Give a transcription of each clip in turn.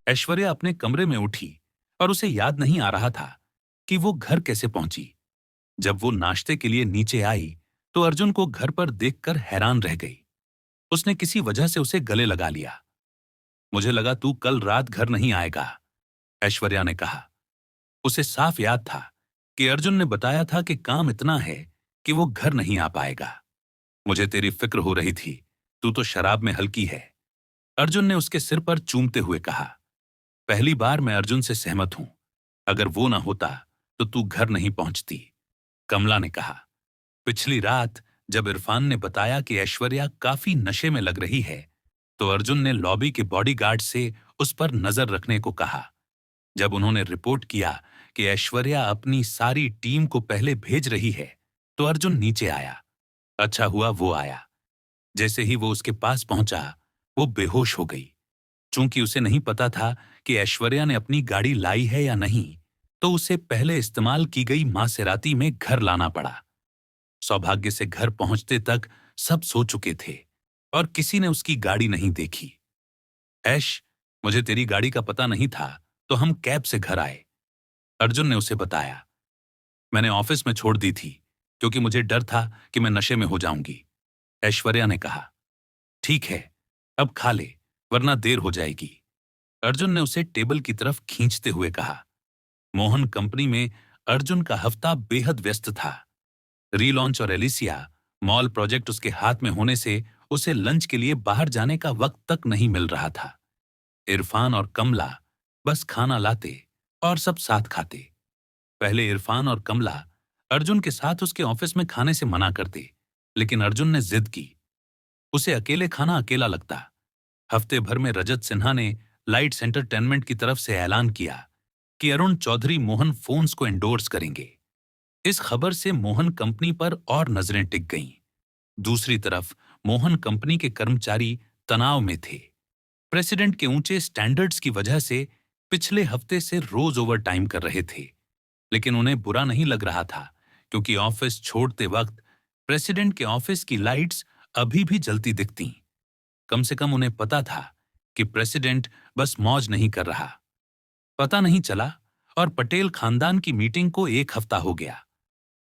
ऐश्वर्या अपने कमरे में उठी और उसे याद नहीं आ रहा था कि वो घर कैसे पहुंची। जब वो नाश्ते के लिए नीचे आई तो अर्जुन को घर पर देखकर हैरान रह गई। उसने किसी वजह से उसे गले लगा लिया। मुझे लगा तू कल रात घर नहीं आएगा, ऐश्वर्या ने कहा। उसे साफ याद था कि अर्जुन ने बताया था कि काम इतना है कि वो घर नहीं आ पाएगा। मुझे तेरी फिक्र हो रही थी, तू तो शराब में हल्की है, अर्जुन ने उसके सिर पर चूमते हुए कहा। पहली बार मैं अर्जुन से सहमत हूं। अगर वो ना होता तो तू घर नहीं पहुंचती, कमला ने कहा। पिछली रात जब इरफान ने बताया कि ऐश्वर्या काफी नशे में लग रही है तो अर्जुन ने लॉबी के बॉडीगार्ड से उस पर नजर रखने को कहा। जब उन्होंने रिपोर्ट किया कि ऐश्वर्या अपनी सारी टीम को पहले भेज रही है तो अर्जुन नीचे आया। अच्छा हुआ वो आया। जैसे ही वो उसके पास पहुंचा वो बेहोश हो गई। चूंकि उसे नहीं पता था कि ऐश्वर्या ने अपनी गाड़ी लाई है या नहीं, तो उसे पहले इस्तेमाल की गई मासेराती में घर लाना पड़ा। सौभाग्य से घर पहुंचते तक सब सो चुके थे और किसी ने उसकी गाड़ी नहीं देखी। ऐश, मुझे तेरी गाड़ी का पता नहीं था तो हम कैब से घर आए, अर्जुन ने उसे बताया। मैंने ऑफिस में छोड़ दी थी क्योंकि मुझे डर था कि मैं नशे में हो जाऊंगी, ऐश्वर्या ने कहा। ठीक है, अब खा ले वरना देर हो जाएगी, अर्जुन ने उसे टेबल की तरफ खींचते हुए कहा। मोहन कंपनी में अर्जुन का हफ्ता बेहद व्यस्त था। रीलॉन्च और एलिसिया मॉल प्रोजेक्ट उसके हाथ में होने से उसे लंच के लिए बाहर जाने का वक्त तक नहीं मिल रहा था। इरफान और कमला बस खाना लाते और सब साथ खाते। पहले इरफान और कमला अर्जुन के साथ उसके ऑफिस में खाने से मना करते, लेकिन अर्जुन ने जिद की। उसे अकेले खाना अकेला लगता। हफ्ते भर में रजत सिन्हा ने लाइट्स एंटरटेनमेंट की तरफ से ऐलान किया कि अरुण चौधरी मोहन फोन्स को एंडोर्स करेंगे। इस खबर से मोहन कंपनी पर और नजरें टिक गईं। दूसरी तरफ मोहन कंपनी के कर्मचारी तनाव में थे। प्रेसिडेंट के ऊंचे स्टैंडर्ड्स की वजह से पिछले हफ्ते से रोज ओवर टाइम कर रहे थे, लेकिन उन्हें बुरा नहीं लग रहा था क्योंकि ऑफिस छोड़ते वक्त प्रेसिडेंट के ऑफिस की लाइट्स अभी भी जलती दिखती। कम से कम उन्हें पता था कि प्रेसिडेंट बस मौज नहीं कर रहा। पता नहीं चला और पटेल खानदान की मीटिंग को एक हफ्ता हो गया।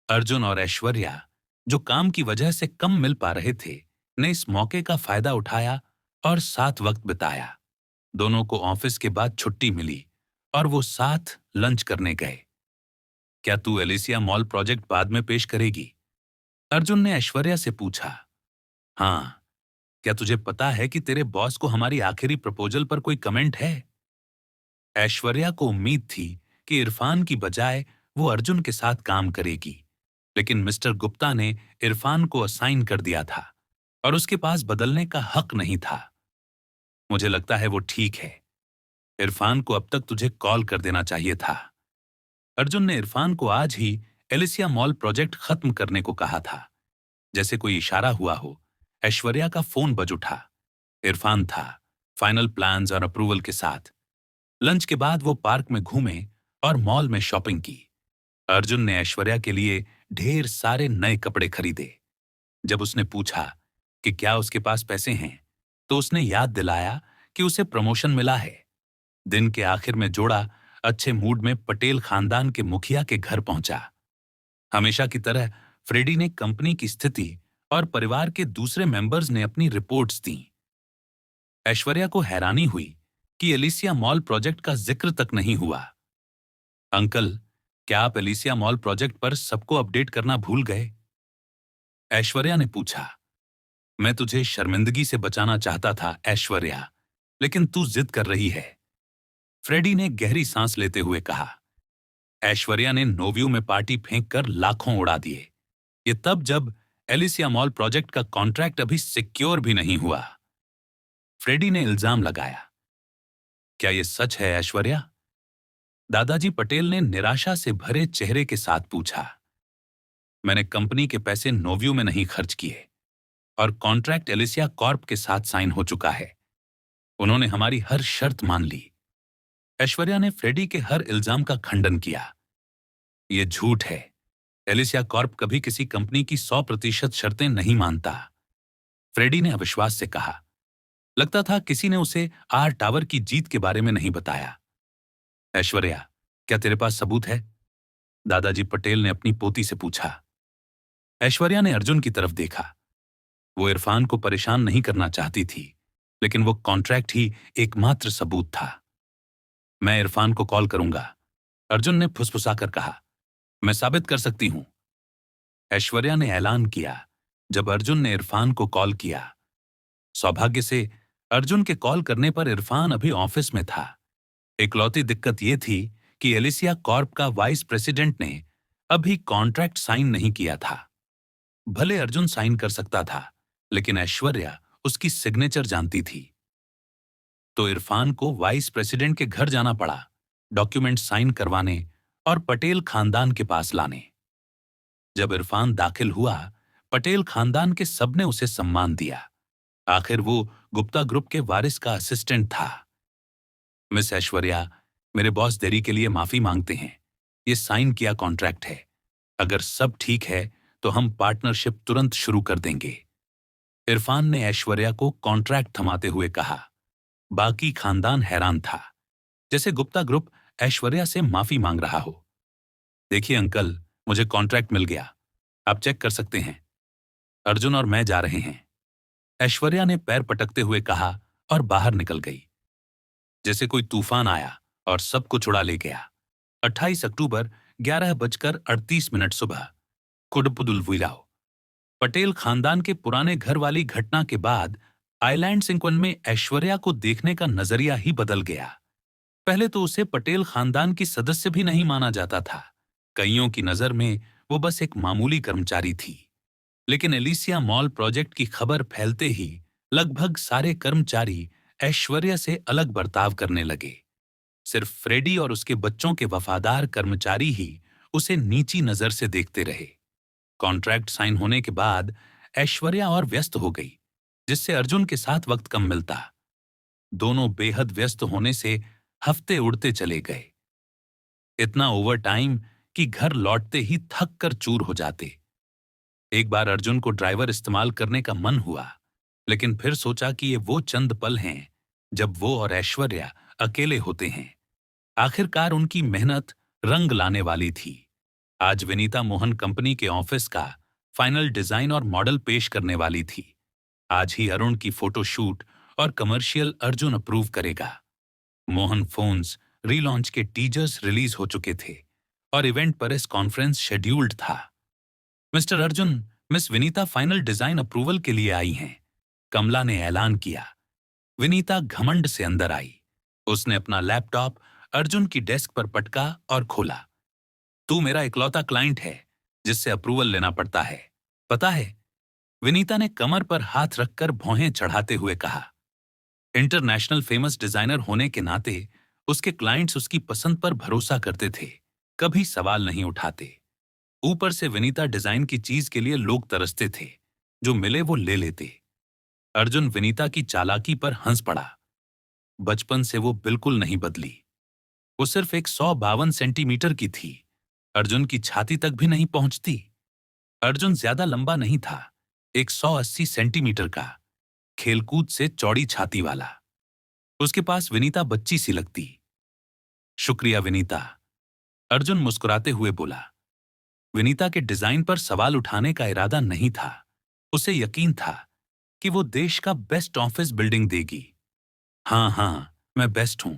अर्जुन और ऐश्वर्या, जो काम की वजह से कम मिल पा रहे थे, ने इस मौके का फायदा उठाया और साथ वक्त बिताया। दोनों को ऑफिस के बाद छुट्टी मिली और वो साथ लंच करने गए। क्या तू एलिसिया मॉल प्रोजेक्ट बाद में पेश करेगी, अर्जुन ने ऐश्वर्या से पूछा। हाँ, क्या तुझे पता है कि तेरे बॉस को हमारी आखिरी प्रपोजल पर कोई कमेंट है? ऐश्वर्या को उम्मीद थी कि इरफान की बजाय वो अर्जुन के साथ काम करेगी, लेकिन मिस्टर गुप्ता ने इरफान को असाइन कर दिया था और उसके पास बदलने का हक नहीं था। मुझे लगता है वो ठीक है। इरफान को अब तक तुझे कॉल कर देना चाहिए था। अर्जुन ने इरफान को आज ही एलिसिया मॉल प्रोजेक्ट खत्म करने को कहा था। जैसे कोई इशारा हुआ हो, ऐश्वर्या का फोन बज उठा। इरफान था, फाइनल प्लान्स और अप्रूवल के साथ। लंच के बाद वो पार्क में घूमे और मॉल में शॉपिंग की। अर्जुन ने ऐश्वर्या के लिए ढेर सारे नए कपड़े खरीदे। जब उसने पूछा कि क्या उसके पास पैसे हैं, तो उसने याद दिलाया कि उसे प्रमोशन मिला है। दिन के आखिर में जोड़ा अच्छे मूड में पटेल खानदान के मुखिया के घर पहुंचा। हमेशा की तरह फ्रेडी ने कंपनी की स्थिति और परिवार के दूसरे मेंबर्स ने अपनी रिपोर्ट्स दी। ऐश्वर्या को हैरानी हुई कि एलिसिया मॉल प्रोजेक्ट का जिक्र तक नहीं हुआ। अंकल, क्या आप एलिसिया मॉल प्रोजेक्ट पर सबको अपडेट करना भूल गए, ऐश्वर्या ने पूछा। मैं तुझे शर्मिंदगी से बचाना चाहता था ऐश्वर्या, लेकिन तू जिद कर रही है, फ्रेडी ने गहरी सांस लेते हुए कहा। ऐश्वर्या ने नोव्यू में पार्टी फेंक कर लाखों उड़ा दिए। ये तब जब एलिसिया मॉल प्रोजेक्ट का कॉन्ट्रैक्ट अभी सिक्योर भी नहीं हुआ। फ्रेडी ने इल्जाम लगाया। क्या यह सच है ऐश्वर्या, दादाजी पटेल ने निराशा से भरे चेहरे के साथ पूछा। मैंने कंपनी के पैसे नोव्यू में नहीं खर्च किए और कॉन्ट्रैक्ट एलिसिया कॉर्प के साथ साइन हो चुका है। उन्होंने हमारी हर शर्त मान ली। ऐश्वर्या ने फ्रेडी के हर इल्जाम का खंडन किया। यह झूठ है। एलिसिया कॉर्प कभी किसी कंपनी की 100% शर्तें नहीं मानता, फ्रेडी ने अविश्वास से कहा। लगता था किसी ने उसे आर टावर की जीत के बारे में नहीं बताया। ऐश्वर्या, क्या तेरे पास सबूत है? दादाजी पटेल ने अपनी पोती से पूछा। ऐश्वर्या ने अर्जुन की तरफ देखा। वो इरफान को परेशान नहीं करना चाहती थी, लेकिन वो कॉन्ट्रैक्ट ही एकमात्र सबूत था। मैं इरफान को कॉल करूंगा, अर्जुन ने फुसफुसाकर कहा। मैं साबित कर सकती हूं, ऐश्वर्या ने ऐलान किया जब अर्जुन ने इरफान को कॉल किया। सौभाग्य से अर्जुन के कॉल करने पर इरफान अभी ऑफिस में था। इकलौती दिक्कत यह थी कि एलिसिया कॉर्प का वाइस प्रेसिडेंट ने अभी कॉन्ट्रैक्ट साइन नहीं किया था। भले अर्जुन साइन कर सकता था, लेकिन ऐश्वर्या उसकी सिग्नेचर जानती थी। तो इरफान को वाइस प्रेसिडेंट के घर जाना पड़ा, डॉक्यूमेंट साइन करवाने और पटेल खानदान के पास लाने। जब इरफान दाखिल हुआ, पटेल खानदान के सबने उसे सम्मान दिया। आखिर वो गुप्ता ग्रुप के वारिस का असिस्टेंट था। मिस ऐश्वर्या, मेरे बॉस देरी के लिए माफी मांगते हैं। ये साइन किया कॉन्ट्रैक्ट है। अगर सब ठीक है तो हम पार्टनरशिप तुरंत शुरू कर देंगे। इरफान ने ऐश्वर्या को कॉन्ट्रैक्ट थमाते हुए कहा। बाकी खानदान हैरान था, जैसे गुप्ता ग्रुप ऐश्वर्या से माफी मांग रहा हो। देखिए अंकल, मुझे कॉन्ट्रैक्ट मिल गया, आप चेक कर सकते हैं। अर्जुन और मैं जा रहे हैं, ऐश्वर्या ने पैर पटकते हुए कहा और बाहर निकल गई। जैसे कोई तूफान आया और सब कुछ उड़ा ले गया। 28 अक्टूबर 11:38 सुबह, कुडपुदुलविलाव। पटेल खानदान के पुराने घर वाली घटना के बाद आइलैंड सिंक्वन में ऐश्वर्या को देखने का नजरिया ही बदल गया। पहले तो उसे पटेल खानदान की सदस्य भी नहीं माना जाता था। कईयों की नजर में वो बस एक मामूली कर्मचारी थी। लेकिन एलिसिया मॉल प्रोजेक्ट की खबर फैलते ही लगभग सारे कर्मचारी ऐश्वर्या से अलग बर्ताव करने लगे। सिर्फ फ्रेडी और उसके बच्चों के वफादार कर्मचारी ही उसे नीची नजर से देखते रहे। कॉन्ट्रैक्ट साइन होने के बाद ऐश्वर्या और व्यस्त हो गई, जिससे अर्जुन के साथ वक्त कम मिलता। दोनों बेहद व्यस्त होने से हफ्ते उड़ते चले गए। इतना ओवर टाइम कि घर लौटते ही थक कर चूर हो जाते। एक बार अर्जुन को ड्राइवर इस्तेमाल करने का मन हुआ, लेकिन फिर सोचा कि ये वो चंद पल हैं जब वो और ऐश्वर्या अकेले होते हैं। आखिरकार उनकी मेहनत रंग लाने वाली थी। आज विनीता मोहन कंपनी के ऑफिस का फाइनल डिजाइन और मॉडल पेश करने वाली थी। आज ही अरुण की फोटोशूट और कमर्शियल अर्जुन अप्रूव करेगा। मोहन फोन्स रीलॉन्च के टीजर्स रिलीज हो चुके थे और इवेंट पर इस कॉन्फ्रेंस शेड्यूल्ड था। Mister Arjun, miss Vinita final design approval के लिए आई हैं, कमला ने ऐलान किया। विनीता घमंड से अंदर आई। उसने अपना लैपटॉप अर्जुन की डेस्क पर पटका और खोला। तू मेरा इकलौता क्लाइंट है जिससे अप्रूवल लेना पड़ता है, पता है? विनीता ने कमर पर हाथ रखकर भौहें चढ़ाते हुए कहा। इंटरनेशनल फेमस डिजाइनर होने के नाते उसके क्लाइंट्स उसकी पसंद पर भरोसा करते थे, कभी सवाल नहीं उठाते। ऊपर से विनीता डिजाइन की चीज के लिए लोग तरसते थे, जो मिले वो ले लेते। अर्जुन विनीता की चालाकी पर हंस पड़ा। बचपन से वो बिल्कुल नहीं बदली। वो सिर्फ एक 152 सेंटीमीटर की थी, अर्जुन की छाती तक भी नहीं पहुंचती। अर्जुन ज्यादा लंबा नहीं था, एक 180 सेंटीमीटर का, खेलकूद से चौड़ी छाती वाला। उसके पास विनीता बच्ची सी लगती। शुक्रिया विनीता, अर्जुन मुस्कुराते हुए बोला। विनीता के डिजाइन पर सवाल उठाने का इरादा नहीं था। उसे यकीन था कि वो देश का बेस्ट ऑफिस बिल्डिंग देगी। हाँ हाँ, मैं बेस्ट हूं,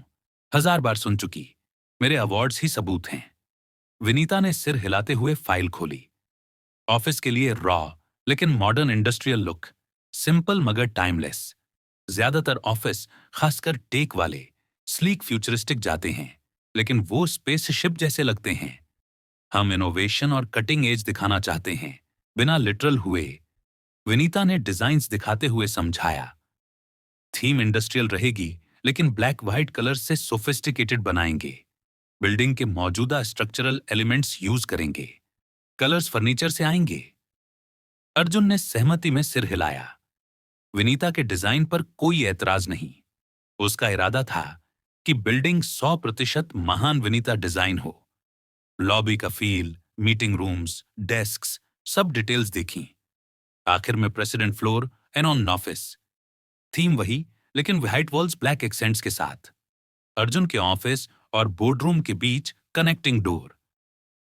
1000 बार सुन चुकी। मेरे अवार्ड्स ही सबूत हैं। विनीता ने सिर हिलाते हुए फाइल खोली। ऑफिस के लिए रॉ लेकिन मॉडर्न इंडस्ट्रियल लुक, सिंपल मगर टाइमलेस। ज्यादातर ऑफिस, खासकर टेक वाले, स्लीक फ्यूचरिस्टिक जाते हैं, लेकिन वो स्पेसशिप जैसे लगते हैं। हम इनोवेशन और कटिंग एज दिखाना चाहते हैं, बिना लिटरल हुए, विनीता ने डिजाइन्स दिखाते हुए समझाया। थीम इंडस्ट्रियल रहेगी, लेकिन ब्लैक व्हाइट कलर से सोफिस्टिकेटेड बनाएंगे। बिल्डिंग के मौजूदा स्ट्रक्चरल एलिमेंट्स यूज करेंगे। कलर्स फर्नीचर से आएंगे। अर्जुन ने सहमति में सिर हिलाया। विनीता के डिजाइन पर कोई ऐतराज नहीं। उसका इरादा था कि बिल्डिंग 100% महान विनीता डिजाइन हो। लॉबी का फील, मीटिंग रूम्स, डेस्क्स, सब डिटेल्स देखी। आखिर में president floor and on office. Theme वही, लेकिन व्हाइट वॉल्स ब्लैक एक्सेंट्स के साथ। अर्जुन के ऑफिस और बोर्डरूम के बीच कनेक्टिंग डोर।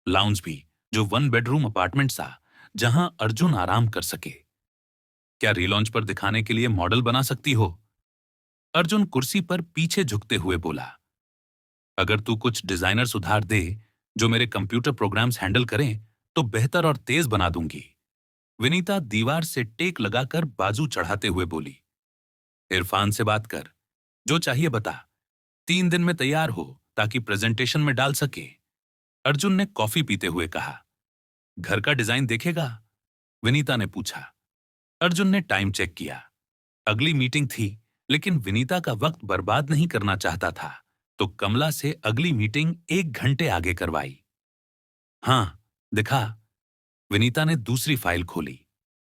लाउंज भी, जो 1 बेडरूम अपार्टमेंट सा, जहां अर्जुन आराम कर सके। क्या रीलॉन्च पर दिखाने के लिए मॉडल बना सकती हो? अर्जुन कुर्सी पर पीछे झुकते हुए बोला। अगर तू कुछ डिजाइनर सुधार दे जो मेरे कंप्यूटर प्रोग्राम्स हैंडल करें तो बेहतर और तेज बना दूंगी। विनीता दीवार से टेक लगाकर बाजू चढ़ाते हुए बोली। इरफान से बात कर, जो चाहिए बता। 3 दिन में तैयार हो ताकि प्रेजेंटेशन में डाल सके। अर्जुन ने कॉफी पीते हुए कहा। घर का डिजाइन देखेगा? विनीता ने पूछा। अर्जुन ने टाइम चेक किया। अगली मीटिंग थी, लेकिन विनीता का वक्त बर्बाद नहीं करना चाहता था, तो कमला से अगली मीटिंग 1 घंटे आगे करवाई। हाँ, दिखा। विनीता ने दूसरी फाइल खोली।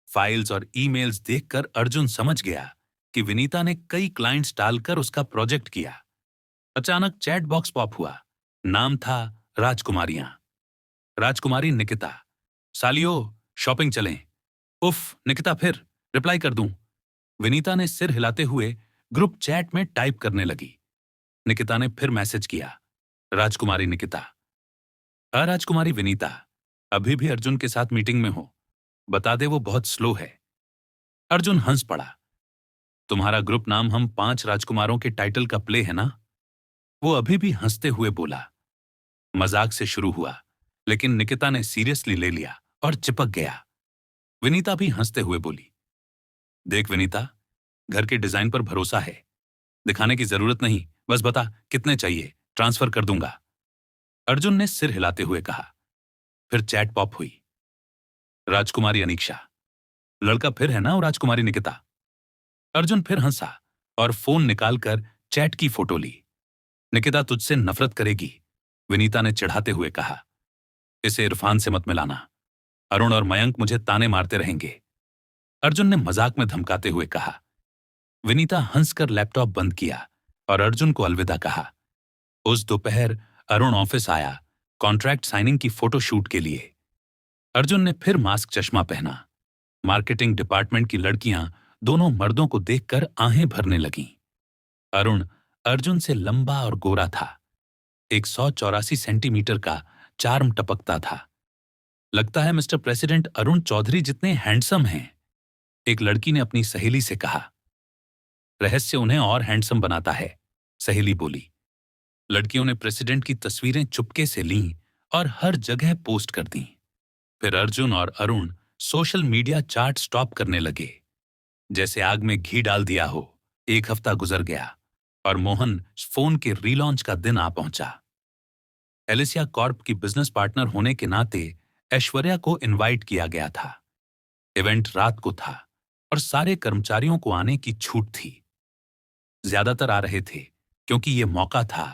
फाइल्स और ईमेल्स देखकर अर्जुन समझ गया कि विनीता ने कई क्लाइंट्स डालकर उसका प्रोजेक्ट किया। अचानक चैट बॉक्स पॉप हुआ। नाम था राजकुमारियां। राजकुमारी निकिता। सालियो, शॉपिंग चलें। उफ, निकिता फिर रिप्लाई कर दूं? विनीता ने सिर हिलाते हुए ग्रुप चैट में टाइप करने लगी। निकिता ने फिर मैसेज किया। राजकुमारी निकिता। राजकुमारी विनीता, अभी भी अर्जुन के साथ मीटिंग में हो, बता दे वो बहुत स्लो है। अर्जुन हंस पड़ा। तुम्हारा ग्रुप नाम हम 5 राजकुमारों के टाइटल का प्ले है ना? वो अभी भी हंसते हुए बोला। मजाक से शुरू हुआ, लेकिन निकिता ने सीरियसली ले लिया और चिपक गया। विनीता भी हंसते हुए बोली। देख विनीता, घर के डिजाइन पर भरोसा है, दिखाने की जरूरत नहीं, बस बता कितने चाहिए, ट्रांसफर कर दूंगा। अर्जुन ने सिर हिलाते हुए कहा। फिर चैट पॉप हुई। राजकुमारी अनीक्षा। लड़का फिर है ना वो राजकुमारी निकिता? अर्जुन फिर हंसा और फोन निकालकर चैट की फोटो ली। निकिता तुझसे नफरत करेगी, विनीता ने चिढ़ाते हुए कहा। इसे इरफान से मत मिलाना, अरुण और मयंक मुझे ताने मारते रहेंगे। अर्जुन ने मजाक में धमकाते हुए कहा। विनीता हंसकर लैपटॉप बंद किया और अर्जुन को अलविदा कहा। उस दोपहर अरुण ऑफिस आया, कॉन्ट्रैक्ट साइनिंग की फोटो शूट के लिए। अर्जुन ने फिर मास्क चश्मा पहना। मार्केटिंग डिपार्टमेंट की लड़कियां दोनों मर्दों को देखकर आहें भरने लगीं। अरुण अर्जुन से लंबा और गोरा था। 184 सेंटीमीटर का चार्म टपकता था। लगता है मिस्टर प्रेसिडेंट अरुण चौधरी जितने हैंडसम हैं, एक लड़की ने अपनी सहेली से कहा। रहस्य उन्हें और हैंडसम बनाता है, सहेली बोली। लड़कियों ने प्रेसिडेंट की तस्वीरें चुपके से लीं और हर जगह पोस्ट कर दी। फिर अर्जुन और Arun social media chart stop करने लगे। जैसे आग में घी डाल दिया हो। 1 हफ्ता गुजर गया और मोहन फोन के रीलॉन्च का दिन आ पहुंचा। एलिसिया कॉर्प की बिजनेस पार्टनर होने के नाते ऐश्वर्या को इनवाइट किया गया था। इवेंट रात को था और सारे कर्मचारियों को आने की छूट थी। ज्यादातर आ रहे थे क्योंकि यह मौका था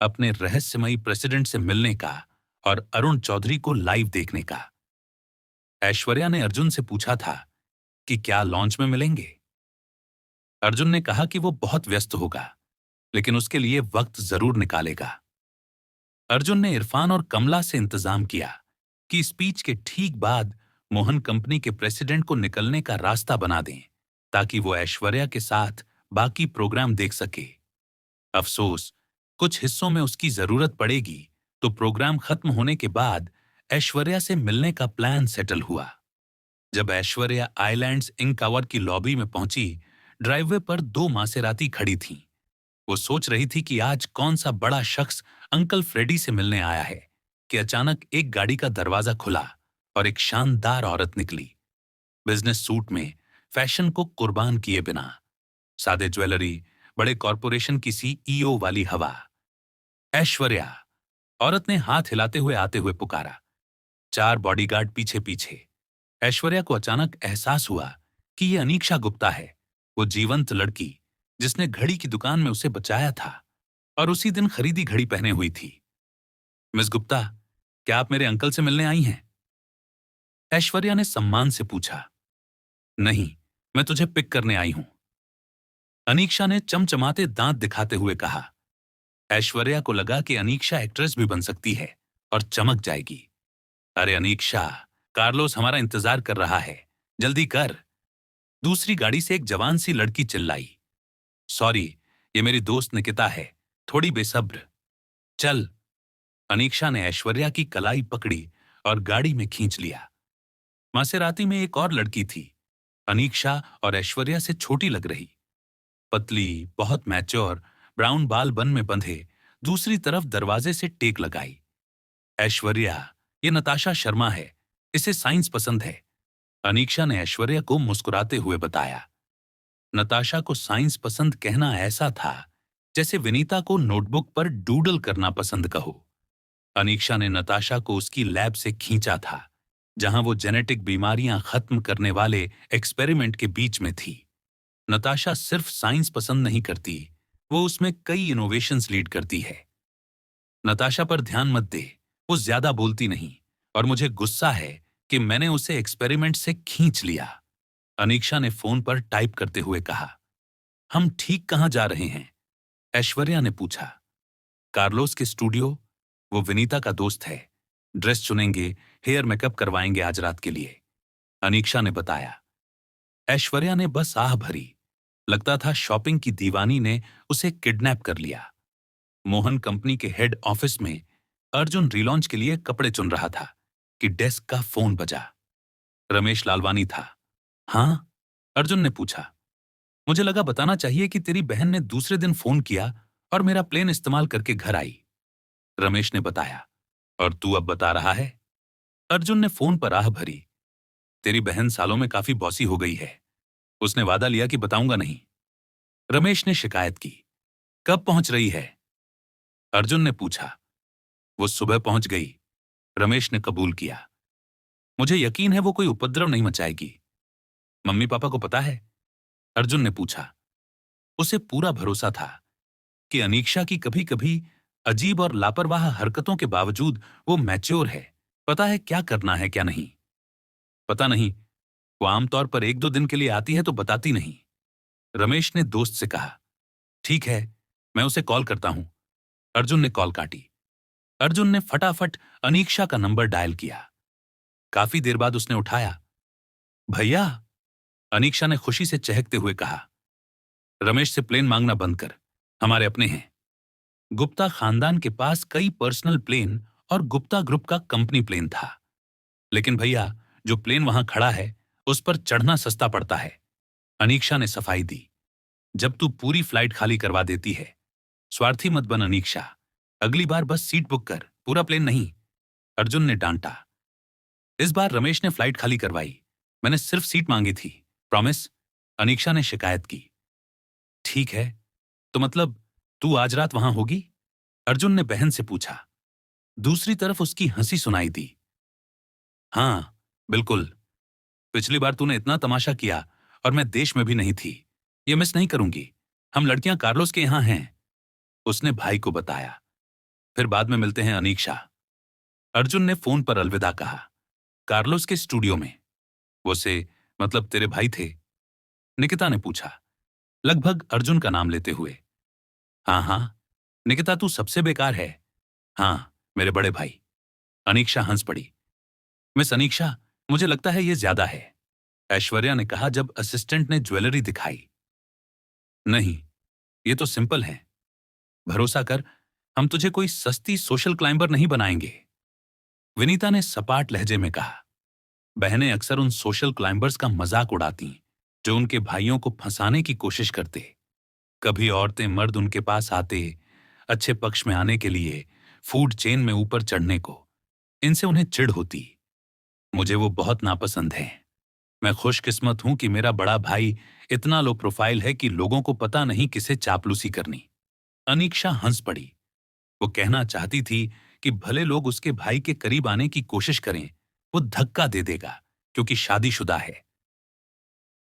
अपने रहस्यमयी प्रेसिडेंट से मिलने का और अरुण चौधरी को लाइव देखने का। ऐश्वर्या ने अर्जुन से पूछा था कि क्या लॉन्च में मिलेंगे। अर्जुन ने कहा कि वो बहुत व्यस्त होगा, लेकिन उसके लिए वक्त जरूर निकालेगा। अर्जुन ने इरफान और कमला से इंतजाम किया कि स्पीच के ठीक बाद मोहन कंपनी के प्रेसिडेंट को निकलने का रास्ता बना दें, ताकि वो ऐश्वर्या के साथ बाकी प्रोग्राम देख सके। अफसोस, कुछ हिस्सों में उसकी जरूरत पड़ेगी, तो प्रोग्राम खत्म होने के बाद ऐश्वर्या से मिलने का प्लान सेटल हुआ। जब ऐश्वर्या आइलैंड्स इंक टावर की लॉबी में पहुंची, ड्राइववे पर 2 मासेराती खड़ी थीं। वो सोच रही थी कि आज कौन सा बड़ा शख्स अंकल फ्रेडी से मिलने आया है कि अचानक एक गाड़ी का दरवाजा खुला और एक शानदार औरत निकली। बिजनेस सूट में, फैशन को कुर्बान किए बिना, सादे ज्वेलरी, बड़े कॉरपोरेशन की सीईओ वाली हवा। ऐश्वर्या, औरत ने हाथ हिलाते हुए आते हुए पुकारा। 4 बॉडीगार्ड पीछे पीछे। ऐश्वर्या को अचानक एहसास हुआ कि ये अनीक्षा गुप्ता है, वो जीवंत लड़की जिसने घड़ी की दुकान में उसे बचाया था और उसी दिन खरीदी घड़ी पहने हुई थी। मिस गुप्ता, क्या आप मेरे अंकल से मिलने आई हैं? ऐश्वर्या ने सम्मान से पूछा। नहीं, मैं तुझे पिक करने आई हूं, अनीक्षा ने चमचमाते दांत दिखाते हुए कहा। ऐश्वर्या को लगा कि अनीक्षा एक्ट्रेस भी बन सकती है और चमक जाएगी। अरे अनीक्षा, कार्लोस हमारा इंतजार कर रहा है, जल्दी कर। दूसरी गाड़ी से एक जवान सी लड़की चिल्लाई। सॉरी, ये मेरी दोस्त निकिता है, थोड़ी बेसब्र। चल। अनीक्षा ने ऐश्वर्या की कलाई पकड़ी और गाड़ी में खींच लिया। मासेराती में एक और लड़की थी। अनीक्षा और ऐश्वर्या से छोटी लग रही, पतली, बहुत मैच्योर, ब्राउन बाल बन में बंधे, दूसरी तरफ दरवाजे से टेक लगाई। ऐश्वर्या, ये नताशा शर्मा है, इसे साइंस पसंद है, अनीक्षा ने ऐश्वर्या को मुस्कुराते हुए बताया। नताशा को साइंस पसंद कहना ऐसा था जैसे विनीता को नोटबुक पर डूडल करना पसंद कहो। अनीक्षा ने नताशा को उसकी लैब से खींचा था, जहां वो जेनेटिक बीमारियां खत्म करने वाले एक्सपेरिमेंट के बीच में थी। नताशा सिर्फ साइंस पसंद नहीं करती, वो उसमें कई इनोवेशंस लीड करती है। नताशा पर ध्यान मत दे, वो ज्यादा बोलती नहीं, और मुझे गुस्सा है कि मैंने उसे एक्सपेरिमेंट से खींच लिया, अनीक्षा ने फोन पर टाइप करते हुए कहा। हम ठीक कहां जा रहे हैं? ऐश्वर्या ने पूछा। कार्लोस के स्टूडियो, वो विनीता का दोस्त है, ड्रेस चुनेंगे, हेयर मेकअप करवाएंगे आज रात के लिए, अनीक्षा ने बताया। ऐश्वर्या ने बस आह भरी, लगता था शॉपिंग की दीवानी ने उसे किडनैप कर लिया। मोहन कंपनी के हेड ऑफिस में अर्जुन रीलॉन्च के लिए कपड़े चुन रहा था कि डेस्क का फोन बजा। रमेश लालवानी था। हाँ? अर्जुन ने पूछा। मुझे लगा बताना चाहिए कि तेरी बहन ने दूसरे दिन फोन किया और मेरा प्लेन इस्तेमाल करके घर आई, रमेश ने बताया। और तू अब बता रहा है? अर्जुन ने फोन पर आह भरी। तेरी बहन सालों में काफी बॉसी हो गई है, उसने वादा लिया कि बताऊंगा नहीं, रमेश ने शिकायत की। कब पहुंच रही है? अर्जुन ने पूछा। वो सुबह पहुंच गई, रमेश ने कबूल किया। मुझे यकीन है वो कोई उपद्रव नहीं मचाएगी। मम्मी पापा को पता है? अर्जुन ने पूछा। उसे पूरा भरोसा था कि अनीक्षा की कभी कभी अजीब और लापरवाह हरकतों के बावजूद वो मैच्योर है, पता है क्या करना है क्या नहीं। पता नहीं, वो आमतौर पर एक दो दिन के लिए आती है तो बताती नहीं, रमेश ने दोस्त से कहा। ठीक है, मैं उसे कॉल करता हूं, अर्जुन ने कॉल काटी। अर्जुन ने फटाफट अनीक्षा का नंबर डायल किया। काफी देर बाद उसने उठाया। भैया, अनीक्षा ने खुशी से चहकते हुए कहा। रमेश से प्लेन मांगना बंद कर, हमारे अपने हैं। गुप्ता खानदान के पास कई पर्सनल प्लेन और गुप्ता ग्रुप का कंपनी प्लेन था, लेकिन भैया, जो प्लेन वहां खड़ा है उस पर चढ़ना सस्ता पड़ता है, अनीक्षा ने सफाई दी। जब तू पूरी फ्लाइट खाली करवा देती है, स्वार्थी मत बन अनीक्षा, अगली बार बस सीट बुक कर, पूरा प्लेन नहीं, अर्जुन ने डांटा। इस बार रमेश ने फ्लाइट खाली करवाई, मैंने सिर्फ सीट मांगी थी, प्रॉमिस, अनीक्षा ने शिकायत की। ठीक है, तो मतलब तू आज रात वहां होगी? अर्जुन ने बहन से पूछा। दूसरी तरफ उसकी हंसी सुनाई दी। हाँ, बिल्कुल, पिछली बार तूने इतना तमाशा किया और मैं देश में भी नहीं थी, ये मिस नहीं करूंगी। हम लड़कियां कार्लोस के यहां हैं, उसने भाई को बताया। फिर बाद में मिलते हैं अनीक्षा, अर्जुन ने फोन पर अलविदा कहा। कार्लोस के स्टूडियो में? वो से मतलब तेरे भाई थे? निकिता ने पूछा, लगभग अर्जुन का नाम लेते हुए। हाँ हाँ, निकिता तू सबसे बेकार है। हाँ, मेरे बड़े भाई, अनीक्षा हंस पड़ी। मिस अनीक्षा, मुझे लगता है ये ज्यादा है, ऐश्वर्या ने कहा जब असिस्टेंट ने ज्वेलरी दिखाई। नहीं, ये तो सिंपल है, भरोसा कर, हम तुझे कोई सस्ती सोशल क्लाइंबर नहीं बनाएंगे, विनीता ने सपाट लहजे में कहा। बहनें अक्सर उन सोशल क्लाइंबर्स का मजाक उड़ाती, जो उनके भाइयों को फंसाने की कोशिश करते। कभी औरतें मर्द उनके पास आते, अच्छे पक्ष में आने के लिए, फूड चेन में ऊपर चढ़ने को, इनसे उन्हें चिढ़ होती। मुझे वो बहुत नापसंद है। मैं खुशकिस्मत हूं कि मेरा बड़ा भाई इतना लो प्रोफाइल है कि लोगों को पता नहीं किसे चापलूसी करनी, अनीक्षा हंस पड़ी। वो कहना चाहती थी कि भले लोग उसके भाई के करीब आने की कोशिश करें, वो धक्का दे देगा क्योंकि शादीशुदा है।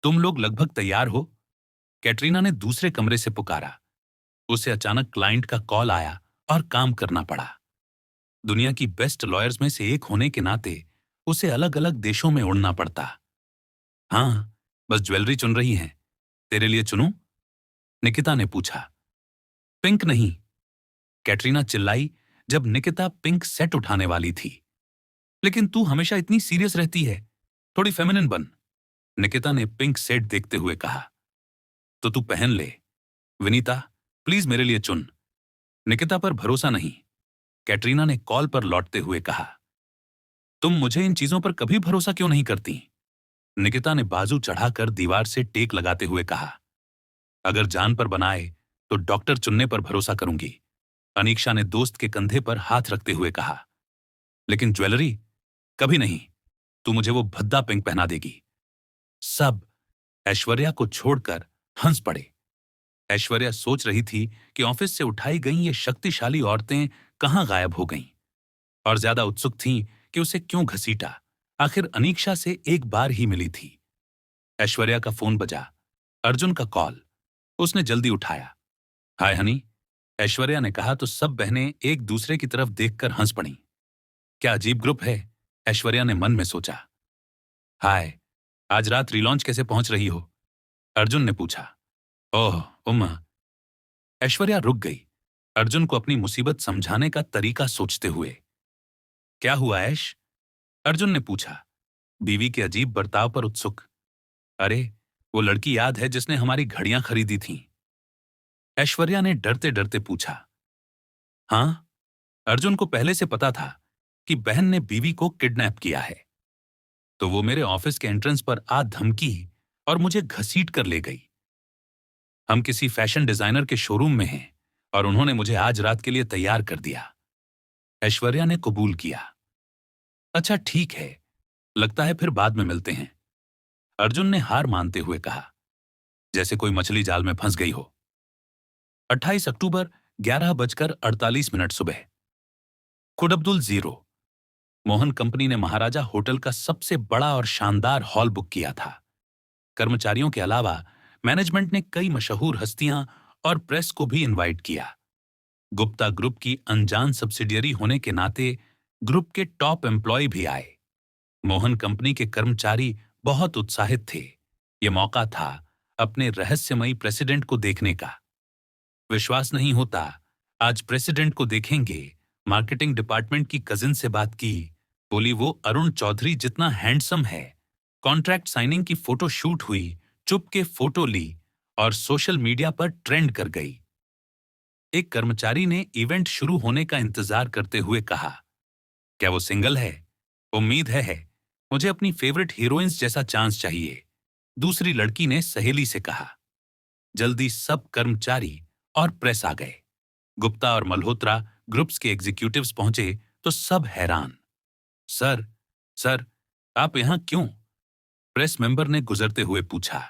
तुम लोग लगभग तैयार हो? कैटरीना ने दूसरे कमरे से पुकारा। उसे अचानक क्लाइंट का कॉल आया और काम करना पड़ा। दुनिया की बेस्ट लॉयर्स में से एक होने के नाते उसे अलग अलग देशों में उड़ना पड़ता। हाँ, बस ज्वेलरी चुन रही हैं, तेरे लिए चुनूं? निकिता ने पूछा। पिंक नहीं, कैटरीना चिल्लाई जब निकिता पिंक सेट उठाने वाली थी। लेकिन तू हमेशा इतनी सीरियस रहती है, थोड़ी फेमिनिन बन, निकिता ने पिंक सेट देखते हुए कहा। तो तू पहन ले, विनीता, प्लीज मेरे लिए चुन। निकिता पर भरोसा नहीं, कैटरीना ने कॉल पर लौटते हुए कहा। तुम मुझे इन चीजों पर कभी भरोसा क्यों नहीं करती? निकिता ने बाजू चढ़ाकर दीवार से टेक लगाते हुए कहा। अगर जान पर बनाए तो डॉक्टर चुनने पर भरोसा करूंगी, अनीक्षा ने दोस्त के कंधे पर हाथ रखते हुए कहा। लेकिन ज्वेलरी कभी नहीं, तू मुझे वो भद्दा पिंक पहना देगी। सब ऐश्वर्या को छोड़कर हंस पड़े। ऐश्वर्या सोच रही थी कि ऑफिस से उठाई गई ये शक्तिशाली औरतें कहां गायब हो गईं, और ज्यादा उत्सुक थीं कि उसे क्यों घसीटा। आखिर अनीक्षा से एक बार ही मिली थी। ऐश्वर्या का फोन बजा। अर्जुन का कॉल। उसने जल्दी उठाया। हाय हनी, ऐश्वर्या ने कहा तो सब बहनें एक दूसरे की तरफ देखकर हंस पड़ीं। क्या अजीब ग्रुप है, ऐश्वर्या ने मन में सोचा। हाय, आज रात रीलॉन्च कैसे पहुंच रही हो? अर्जुन ने पूछा। ओह उम्मा। ऐश्वर्या रुक गई, अर्जुन को अपनी मुसीबत समझाने का तरीका सोचते हुए। क्या हुआ ऐश? अर्जुन ने पूछा, बीवी के अजीब बर्ताव पर उत्सुक। अरे, वो लड़की याद है जिसने हमारी घड़ियां खरीदी थीं? ऐश्वर्या ने डरते डरते पूछा। हाँ, अर्जुन को पहले से पता था कि बहन ने बीवी को किडनैप किया है। तो वो मेरे ऑफिस के एंट्रेंस पर आ धमकी और मुझे घसीट कर ले गई। हम किसी फैशन डिजाइनर के शोरूम में हैं और उन्होंने मुझे आज रात के लिए तैयार कर दिया। ऐश्वर्या ने कबूल किया। अच्छा ठीक है, लगता है फिर बाद में मिलते हैं, अर्जुन ने हार मानते हुए कहा, जैसे कोई मछली जाल में फंस गई हो। 28 अक्टूबर 11:48 सुबह। खुड अब्दुल जीरो। मोहन कंपनी ने महाराजा होटल का सबसे बड़ा और शानदार हॉल बुक किया था। कर्मचारियों के अलावा मैनेजमेंट ने कई मशहूर हस्तियां और प्रेस को भी इनवाइट किया। गुप्ता ग्रुप की अनजान सब्सिडियरी होने के नाते ग्रुप के टॉप एम्प्लॉय भी आए। मोहन कंपनी के कर्मचारी बहुत उत्साहित थे। यह मौका था अपने रहस्यमयी प्रेसिडेंट को देखने का। विश्वास नहीं होता, आज प्रेसिडेंट को देखेंगे। मार्केटिंग डिपार्टमेंट की कजिन से बात की, बोली वो अरुण चौधरी जितना हैंडसम है। कॉन्ट्रैक्ट साइनिंग की फोटो शूट हुई, चुपके फोटो ली और सोशल मीडिया पर ट्रेंड कर गई। एक कर्मचारी ने इवेंट शुरू होने का इंतजार करते हुए कहा, क्या वो सिंगल है? उम्मीद है। मुझे अपनी फेवरेट हीरोइंस जैसा चांस चाहिए, दूसरी लड़की ने सहेली से कहा। जल्दी सब कर्मचारी और प्रेस आ गए। गुप्ता और मल्होत्रा ग्रुप्स के एग्जीक्यूटिव्स पहुंचे तो सब हैरान। सर, सर, आप यहां क्यों? प्रेस मेंबर ने गुजरते हुए पूछा।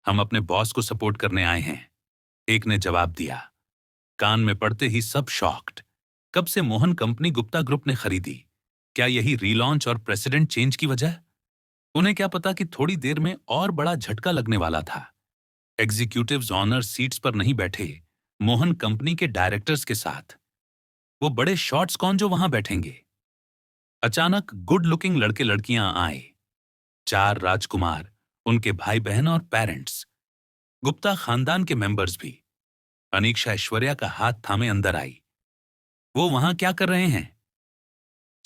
हम अपने बॉस को सपोर्ट करने आए हैं, एक ने जवाब दिया। कान में पड़ते ही सब शॉक्ड। कब से मोहन कंपनी गुप्ता ग्रुप ने खरीदी? क्या यही रीलॉन्च और प्रेसिडेंट चेंज की वजह? उन्हें क्या पता कि थोड़ी देर में और बड़ा झटका लगने वाला था। एग्जीक्यूटिव्स ऑनर सीट्स पर नहीं बैठे, मोहन कंपनी के डायरेक्टर्स के साथ। वो बड़े शॉट्स कौन जो वहां बैठेंगे? अचानक गुड लुकिंग लड़के लड़कियां आए। 4 राजकुमार, उनके भाई बहन और पेरेंट्स, गुप्ता खानदान के मेंबर्स भी। अनीक्षा ऐश्वर्या का हाथ थामे अंदर आई। वो वहां क्या कर रहे हैं?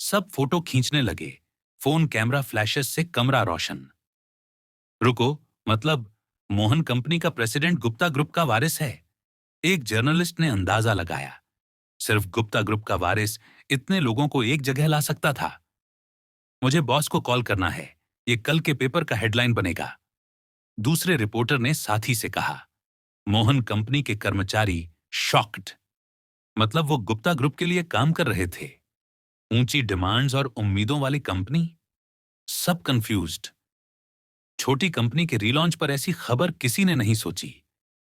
सब फोटो खींचने लगे, फोन कैमरा फ्लैशेस से कमरा रोशन। रुको, मतलब मोहन कंपनी का प्रेसिडेंट गुप्ता ग्रुप का वारिस है? एक जर्नलिस्ट ने अंदाजा लगाया। सिर्फ गुप्ता ग्रुप का वारिस इतने लोगों को एक जगह ला सकता था। मुझे बॉस को कॉल करना है, ये कल के पेपर का हेडलाइन बनेगा, दूसरे रिपोर्टर ने साथी से कहा। मोहन कंपनी के कर्मचारी शॉक्ड। मतलब वो गुप्ता ग्रुप के लिए काम कर रहे थे? ऊंची डिमांड्स और उम्मीदों वाली कंपनी। सब कंफ्यूज्ड। छोटी कंपनी के रीलॉन्च पर ऐसी खबर किसी ने नहीं सोची।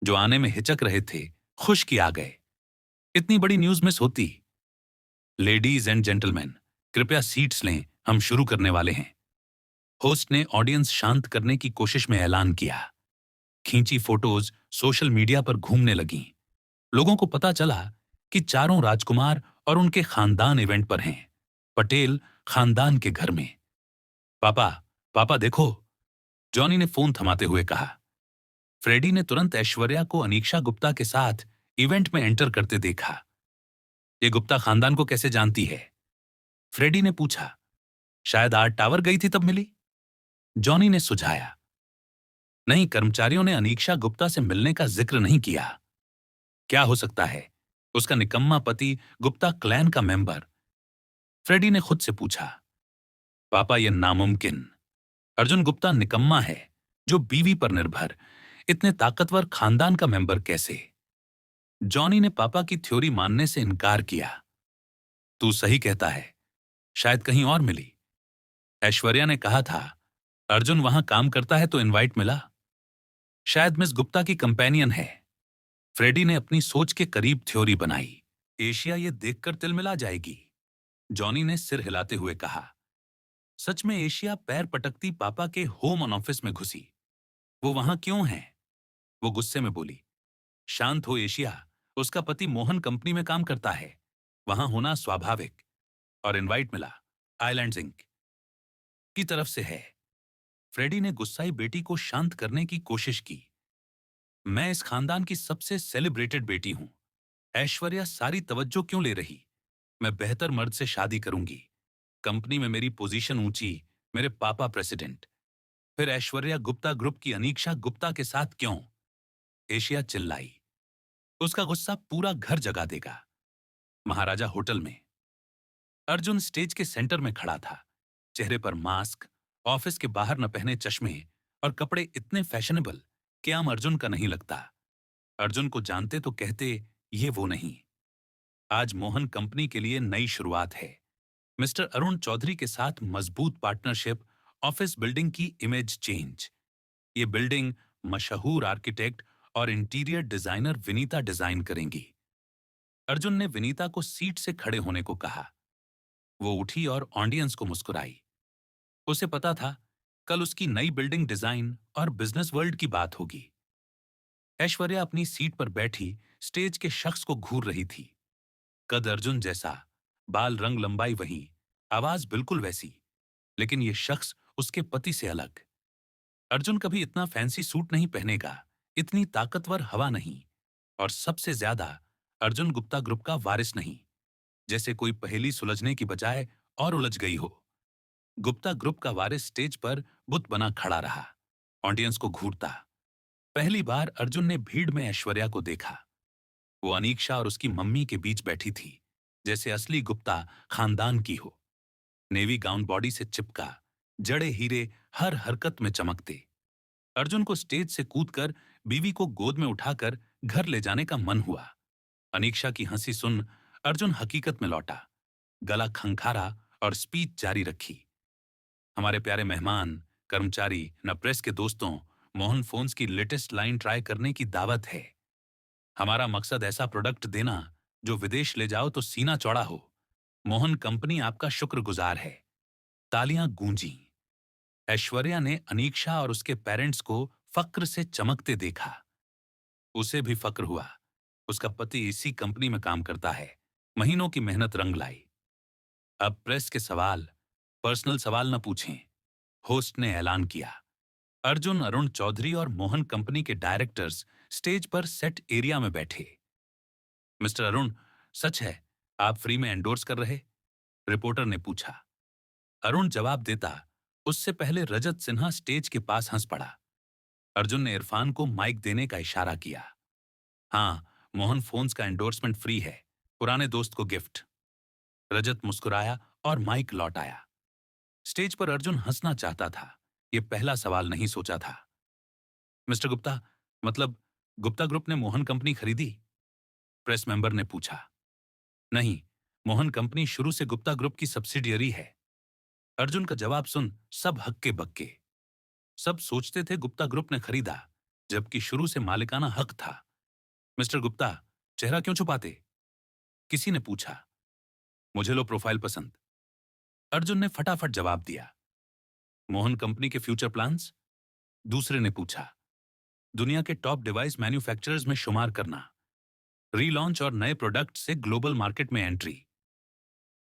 जो आने में हिचक रहे थे खुश कि आ गए। इतनी बड़ी न्यूज मिस होती। लेडीज एंड जेंटलमैन, कृपया सीट्स लें, हम शुरू करने वाले हैं, होस्ट ने ऑडियंस शांत करने की कोशिश में ऐलान किया। खींची फोटोज सोशल मीडिया पर घूमने लगीं। लोगों को पता चला कि चारों राजकुमार और उनके खानदान इवेंट पर हैं, पटेल खानदान के घर में। पापा, पापा देखो, जॉनी ने फोन थमाते हुए कहा। फ्रेडी ने तुरंत ऐश्वर्या को अनीक्षा गुप्ता के साथ इवेंट में एंटर करते देखा। ये गुप्ता खानदान को कैसे जानती है? फ्रेडी ने पूछा। शायद आज टावर गई थी तब मिली, जॉनी ने सुझाया। नहीं, कर्मचारियों ने अनीक्षा गुप्ता से मिलने का जिक्र नहीं किया। क्या हो सकता है? उसका निकम्मा पति गुप्ता क्लैन का मेंबर? फ्रेडी ने खुद से पूछा। पापा, यह नामुमकिन। अर्जुन गुप्ता निकम्मा है, जो बीवी पर निर्भर, इतने ताकतवर खानदान का मेंबर कैसे? जॉनी ने पापा की थ्योरी मानने से इनकार किया। तू सही कहता है, शायद कहीं और मिली। ऐश्वर्या ने कहा था, अर्जुन वहां काम करता है तो इनवाइट मिला। शायद मिस गुप्ता की कंपेनियन है। फ्रेडी ने अपनी सोच के करीब थ्योरी बनाई। एशिया ये देखकर तिलमिला जाएगी, जॉनी ने सिर हिलाते हुए कहा। सच में एशिया पैर पटकती पापा के होम ऑफिस में घुसी। वो वहां क्यों है? वो गुस्से में बोली। शांत हो एशिया, उसका पति मोहन कंपनी में काम करता है, वहां होना स्वाभाविक। और इनवाइट मिला, आइलैंड इंक की तरफ से है। फ्रेडी ने गुस्साई बेटी को शांत करने की कोशिश की। मैं इस खानदान की सबसे सेलिब्रेटेड बेटी हूं। ऐश्वर्या सारी तवज्जो क्यों ले रही? मैं बेहतर मर्द से शादी करूंगी। कंपनी में मेरी पोजीशन ऊंची, मेरे पापा प्रेसिडेंट। फिर ऐश्वर्या गुप्ता ग्रुप की अनीक्षा गुप्ता के साथ क्यों? एशिया चिल्लाई। उसका गुस्सा पूरा घर जगा देगा। महाराजा होटल में अर्जुन स्टेज के सेंटर में खड़ा था। चेहरे पर मास्क, ऑफिस के बाहर न पहने चश्मे और कपड़े इतने फैशनेबल कि आम अर्जुन का नहीं लगता। अर्जुन को जानते तो कहते, ये वो नहीं। आज मोहन कंपनी के लिए नई शुरुआत है। मिस्टर अरुण चौधरी के साथ मजबूत पार्टनरशिप, ऑफिस बिल्डिंग की इमेज चेंज। ये बिल्डिंग मशहूर आर्किटेक्ट और इंटीरियर डिजाइनर विनीता डिजाइन करेंगी। अर्जुन ने विनीता को सीट से खड़े होने को कहा। वो उठी और ऑडियंस को मुस्कुराई। उसे पता था, कल उसकी नई बिल्डिंग डिजाइन और बिजनेस वर्ल्ड की बात होगी। ऐश्वर्या अपनी सीट पर बैठी स्टेज के शख्स को घूर रही थी। कद अर्जुन जैसा, बाल रंग लंबाई वही, आवाज बिल्कुल वैसी, लेकिन ये शख्स उसके पति से अलग। अर्जुन कभी इतना फैंसी सूट नहीं पहनेगा, इतनी ताकतवर हवा नहीं, और सबसे ज्यादा अर्जुन गुप्ता ग्रुप का वारिस नहीं। जैसे कोई पहेली सुलझने की बजाय और उलझ गई हो। गुप्ता ग्रुप का वारिस स्टेज पर बुत बना खड़ा रहा, ऑडियंस को घूरता। पहली बार अर्जुन ने भीड़ में ऐश्वर्या को देखा। वो अनीक्षा और उसकी मम्मी के बीच बैठी थी, जैसे असली गुप्ता खानदान की हो। नेवी गाउन बॉडी से चिपका, जड़े हीरे हर हरकत में चमकते। अर्जुन को स्टेज से कूदकर बीवी को गोद में उठाकर घर ले जाने का मन हुआ। अनीक्षा की हंसी सुन अर्जुन हकीकत में लौटा, गला खंखारा और स्पीच जारी रखी। हमारे प्यारे मेहमान, कर्मचारी न प्रेस के दोस्तों, मोहन फोन्स की लेटेस्ट लाइन ट्राई करने की दावत है। हमारा मकसद ऐसा प्रोडक्ट देना जो विदेश ले जाओ तो सीना चौड़ा हो। मोहन कंपनी आपका शुक्रगुजार है। तालियां गूंजी। ऐश्वर्या ने अनीक्षा और उसके पेरेंट्स को फक्र से चमकते देखा। उसे भी फक्र हुआ, उसका पति इसी कंपनी में काम करता है। महीनों की मेहनत रंग लाई। अब प्रेस के सवाल, पर्सनल सवाल न पूछें, होस्ट ने ऐलान किया। अर्जुन, अरुण चौधरी और मोहन कंपनी के डायरेक्टर्स स्टेज पर सेट एरिया में बैठे। मिस्टर अरुण, सच है आप फ्री में एंडोर्स कर रहे? रिपोर्टर ने पूछा। अरुण जवाब देता, उससे पहले रजत सिन्हा स्टेज के पास हंस पड़ा। अर्जुन ने इरफान को माइक देने का इशारा किया। हाँ, मोहन फोन्स का एंडोर्समेंट फ्री है, पुराने दोस्त को गिफ्ट। रजत मुस्कुराया और माइक लौट आया। स्टेज पर अर्जुन हंसना चाहता था। यह पहला सवाल नहीं सोचा था। मिस्टर गुप्ता, मतलब गुप्ता ग्रुप ने मोहन कंपनी खरीदी? प्रेस मेंबर ने पूछा। नहीं, मोहन कंपनी शुरू से गुप्ता ग्रुप की सब्सिडियरी है। अर्जुन का जवाब सुन सब हक्के बक्के। सब सोचते थे गुप्ता ग्रुप ने खरीदा, जबकि शुरू से मालिकाना हक था। मिस्टर गुप्ता, चेहरा क्यों छुपाते? किसी ने पूछा। मुझे लो प्रोफाइल पसंद। अर्जुन ने फटाफट जवाब दिया। मोहन कंपनी के फ्यूचर प्लान्स? दूसरे ने पूछा। दुनिया के टॉप डिवाइस मैन्युफैक्चरर्स में शुमार करना, रीलॉन्च और नए प्रोडक्ट से ग्लोबल मार्केट में एंट्री।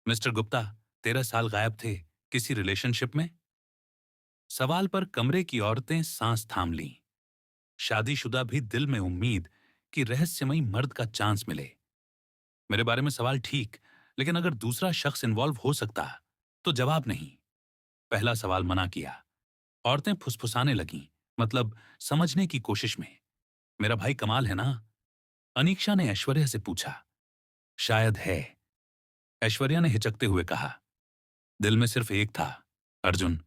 मिस्टर गुप्ता, 13 साल गायब थे, किसी रिलेशनशिप में? सवाल पर कमरे की औरतें सांस थाम लीं। शादीशुदा भी दिल में उम्मीद कि रहस्यमयी मर्द का चांस मिले। मेरे बारे में सवाल ठीक, लेकिन अगर दूसरा शख्स इन्वॉल्व हो सकता तो जवाब नहीं। पहला सवाल मना किया। औरतें फुसफुसाने लगीं। मतलब समझने की कोशिश में। मेरा भाई कमाल है ना? अनीक्षा ने ऐश्वर्या से पूछा। शायद है, ऐश्वर्या ने हिचकते हुए कहा। दिल में सिर्फ एक था, अर्जुन।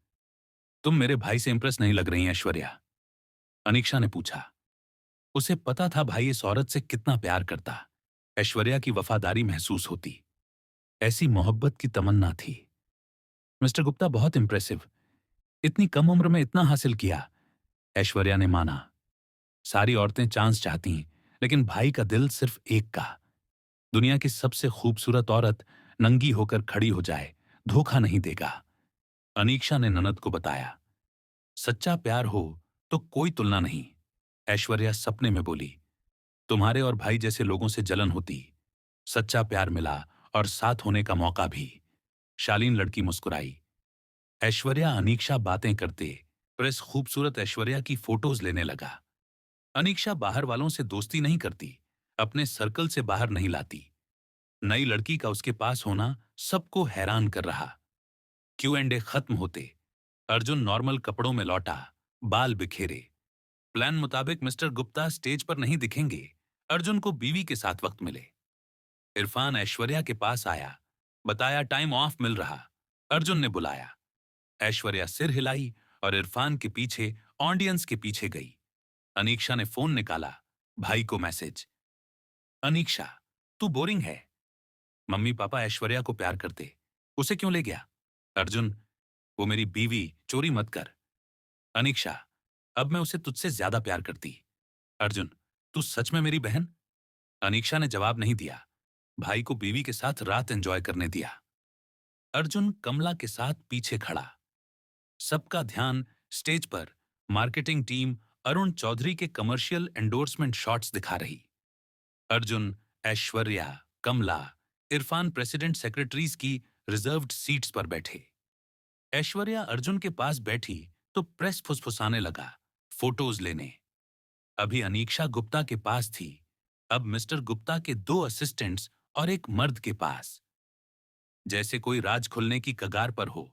तुम मेरे भाई से इंप्रेस नहीं लग रही हैं, ऐश्वर्या। अनीक्षा ने पूछा। उसे पता था भाई इस औरत से कितना प्यार करता। ऐश्वर्या की वफादारी महसूस होती। ऐसी मोहब्बत की तमन्ना थी। मिस्टर गुप्ता बहुत इंप्रेसिव। इतनी कम उम्र में इतना हासिल किया। ऐश्वर्या ने माना। सारी औरतें चांस चाहती हैं, लेकिन भाई का दिल सिर्फ एक का। दुनिया की सबसे खूबसूरत औरत नंगी होकर खड़ी हो जाए, धोखा नहीं देगा। अनीक्षा ने ननद को बताया। सच्चा प्यार हो तो कोई तुलना नहीं। ऐश्वर्या सपने में बोली। तुम्हारे और भाई जैसे लोगों से जलन होती। सच्चा प्यार मिला और साथ होने का मौका भी। शालीन लड़की मुस्कुराई। ऐश्वर्या अनीक्षा बातें करते प्रेस खूबसूरत ऐश्वर्या की फोटोज लेने लगा। अनीक्षा बाहर वालों से दोस्ती नहीं करती, अपने सर्कल से बाहर नहीं लाती। नई लड़की का उसके पास होना सबको हैरान कर रहा। Q&A खत्म होते अर्जुन नॉर्मल कपड़ों में लौटा, बाल बिखेरे। प्लान मुताबिक मिस्टर गुप्ता स्टेज पर नहीं दिखेंगे। अर्जुन को बीवी के साथ वक्त मिले। इरफान ऐश्वर्या के पास आया, बताया टाइम ऑफ मिल रहा। अर्जुन ने बुलाया। ऐश्वर्या सिर हिलाई और इरफान के पीछे ऑडियंस के पीछे गई। अनीक्षा ने फोन निकाला, भाई को मैसेज। अनीक्षा, तू बोरिंग है। मम्मी पापा ऐश्वर्या को प्यार करते, उसे क्यों ले गया? अर्जुन, वो मेरी बीवी, चोरी मत कर। अनीक्षा, अब मैं उसे तुझसे ज्यादा प्यार करती। अर्जुन, तू सच में मेरी बहन? अनीक्षा ने जवाब नहीं दिया। भाई को बीवी के साथ रात एंजॉय करने दिया। अर्जुन कमला के साथ पीछे खड़ा। सबका ध्यान स्टेज पर मार्केटिंग टीम अरुण चौधरी के कमर्शियल एंडोर्समेंट शॉट्स दिखा रही। अर्जुन, ऐश्वर्या, कमला, इरफान प्रेसिडेंट सेक्रेटरीज की रिजर्व्ड सीट्स पर बैठे। ऐश्वर्या अर्जुन के पास बैठी तो प्रेस फुसफुसाने लगा, फोटोज लेने। अभी अनीक्षा गुप्ता के पास थी, अब मिस्टर गुप्ता के 2 असिस्टेंट्स और एक मर्द के पास। जैसे कोई राज खुलने की कगार पर हो।